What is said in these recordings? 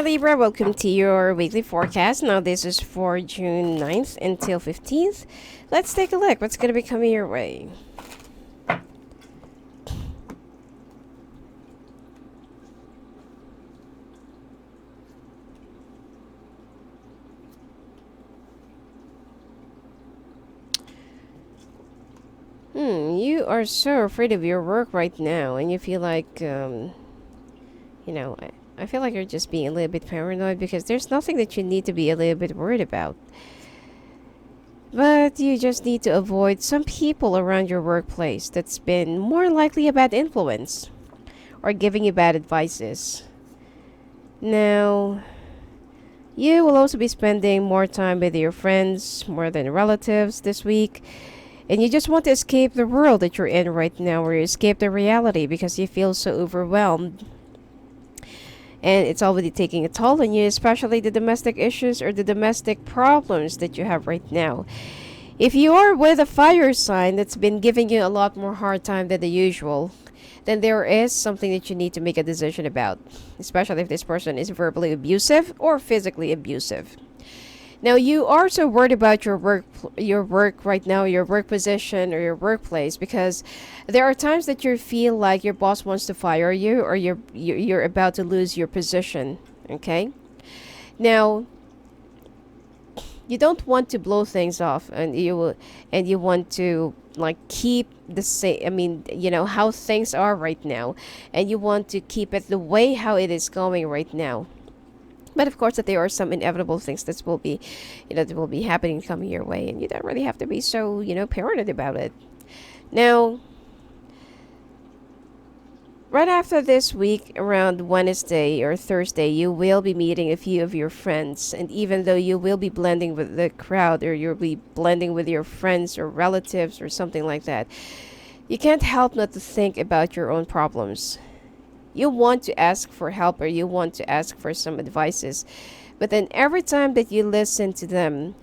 Libra, welcome to your weekly forecast. Now, this is for June 9th until 15th. Let's take a look. What's going to be coming your way? You are so afraid of your work right now, and you feel like, I feel like you're just being a little bit paranoid because there's nothing that you need to be a little bit worried about. But you just need to avoid some people around your workplace that's been more likely a bad influence or giving you bad advices. Now, you will also be spending more time with your friends more than relatives this week. And you just want to escape the world that you're in right now, or you escape the reality because you feel so overwhelmed. And it's already taking a toll on you, especially the domestic issues or the domestic problems that you have right now. If you are with a fire sign that's been giving you a lot more hard time than the usual, then there is something that you need to make a decision about, especially if this person is verbally abusive or physically abusive. Now, you are so worried about your work right now, your work position or your workplace, because there are times that you feel like your boss wants to fire you, or you're about to lose your position. Okay. Now, you don't want to blow things off, and you want to like keep the same. I mean, how things are right now, and you want to keep it the way how it is going right now. But of course, that there are some inevitable things that will be, that will be happening coming your way, and you don't really have to be so, paranoid about it. Now, right after this week, around Wednesday or Thursday, you will be meeting a few of your friends, and even though you will be blending with the crowd, or you'll be blending with your friends or relatives or something like that, you can't help not to think about your own problems. You want to ask for help, or you want to ask for some advices, but then every time that you listen to them,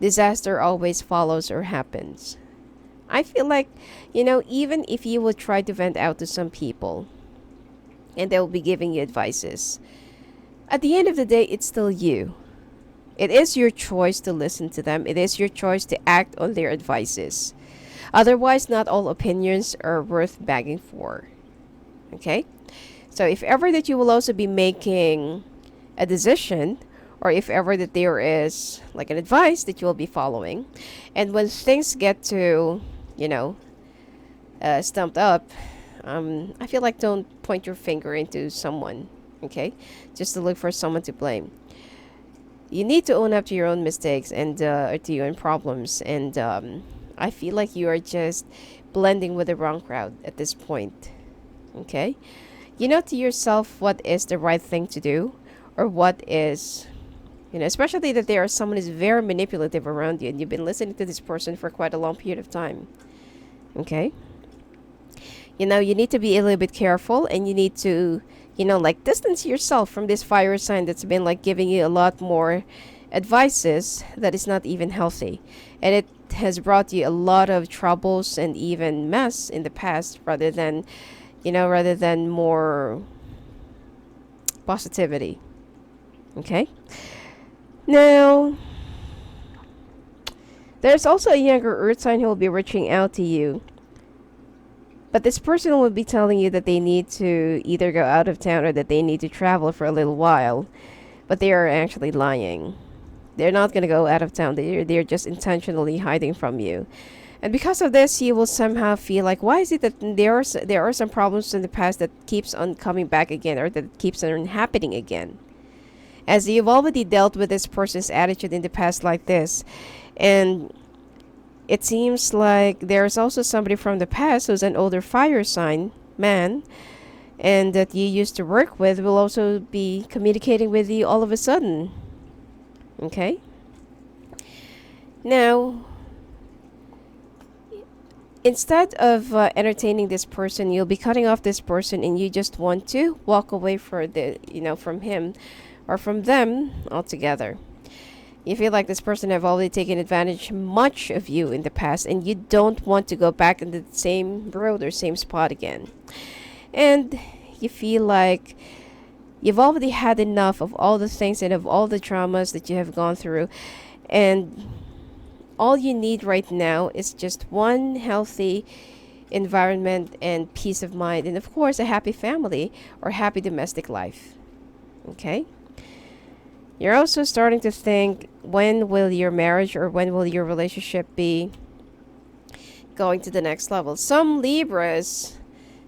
disaster always follows or happens. I feel like, even if you will try to vent out to some people and they will be giving you advices, at the end of the day, it's still you. It is your choice to listen to them. It is your choice to act on their advices. Otherwise, not all opinions are worth begging for. Okay? So if ever that you will also be making a decision, or if ever that there is like an advice that you will be following, and when things get to, stumped up, I feel like don't point your finger into someone, okay? Just to look for someone to blame. You need to own up to your own mistakes and to your own problems, and I feel like you are just blending with the wrong crowd at this point. Okay, you know to yourself what is the right thing to do, or what is, especially that there are someone who's very manipulative around you, and you've been listening to this person for quite a long period of time. Okay, you need to be a little bit careful, and you need to, like distance yourself from this fire sign that's been like giving you a lot more advices that is not even healthy, and it has brought you a lot of troubles and even mess in the past, rather than more positivity. Okay? Now, there's also a younger earth sign who will be reaching out to you. But this person will be telling you that they need to either go out of town or that they need to travel for a little while. But they are actually lying. They're not going to go out of town. They're just intentionally hiding from you. And because of this, you will somehow feel like, why is it that there are some problems in the past that keeps on coming back again, or that keeps on happening again? As you've already dealt with this person's attitude in the past like this, and it seems like there's also somebody from the past who's an older fire sign man, and that you used to work with will also be communicating with you all of a sudden. Okay? Now, instead of entertaining this person, you'll be cutting off this person, and you just want to walk away from him or from them altogether. You feel like this person have already taken advantage much of you in the past, and you don't want to go back into the same road or same spot again. And you feel like You've already had enough of all the things and of all the traumas that you have gone through. And all you need right now is just one healthy environment and peace of mind. And of course, a happy family or happy domestic life. Okay? You're also starting to think, when will your marriage or when will your relationship be going to the next level? Some Libras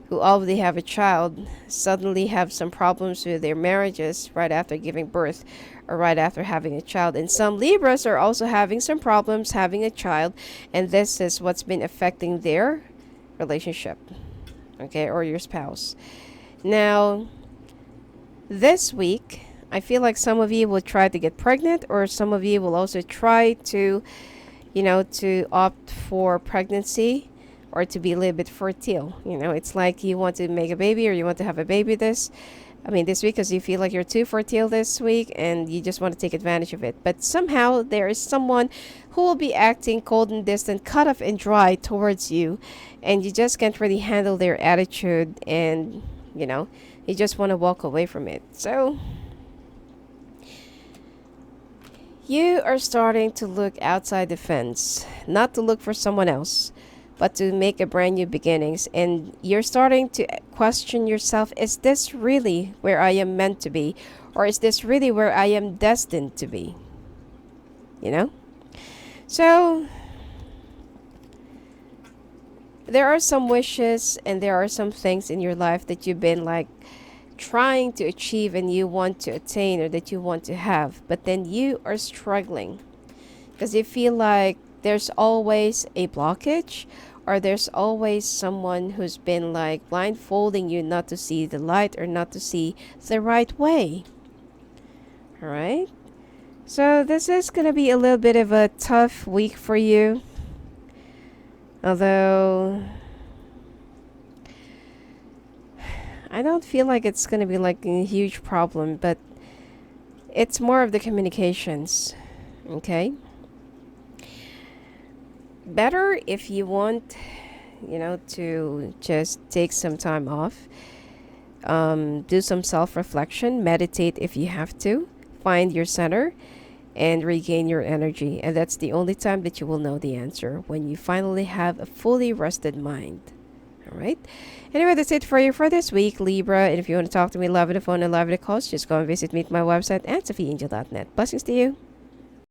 who already have a child suddenly have some problems with their marriages right after giving birth or right after having a child. And some Libras are also having some problems having a child, and this is what's been affecting their relationship, okay, or your spouse. Now, this week, I feel like some of you will try to get pregnant, or some of you will also try to, to opt for pregnancy or to be a little bit fertile. It's like you want to make a baby or you want to have a baby this week, because you feel like you're too fertile this week and you just want to take advantage of it. But somehow there is someone who will be acting cold and distant, cut off and dry towards you, and you just can't really handle their attitude, and you just want to walk away from it. So you are starting to look outside the fence, not to look for someone else, but to make a brand new beginnings. And you're starting to question yourself, is this really where I am meant to be? Or is this really where I am destined to be? So there are some wishes and there are some things in your life that you've been like trying to achieve and you want to attain, or that you want to have, but then you are struggling because you feel like there's always a blockage, or there's always someone who's been like blindfolding you not to see the light or not to see the right way. All right? So this is going to be a little bit of a tough week for you. Although I don't feel like it's going to be like a huge problem, but it's more of the communications. Okay? Better if you want, to just take some time off, do some self-reflection, meditate if you have to, find your center and regain your energy. And that's the only time that you will know the answer, when you finally have a fully rested mind. All right. Anyway, that's it for you for this week, Libra. And if you want to talk to me live on the phone and live on the calls, just go and visit me at my website at sophiaangel.net. Blessings to you.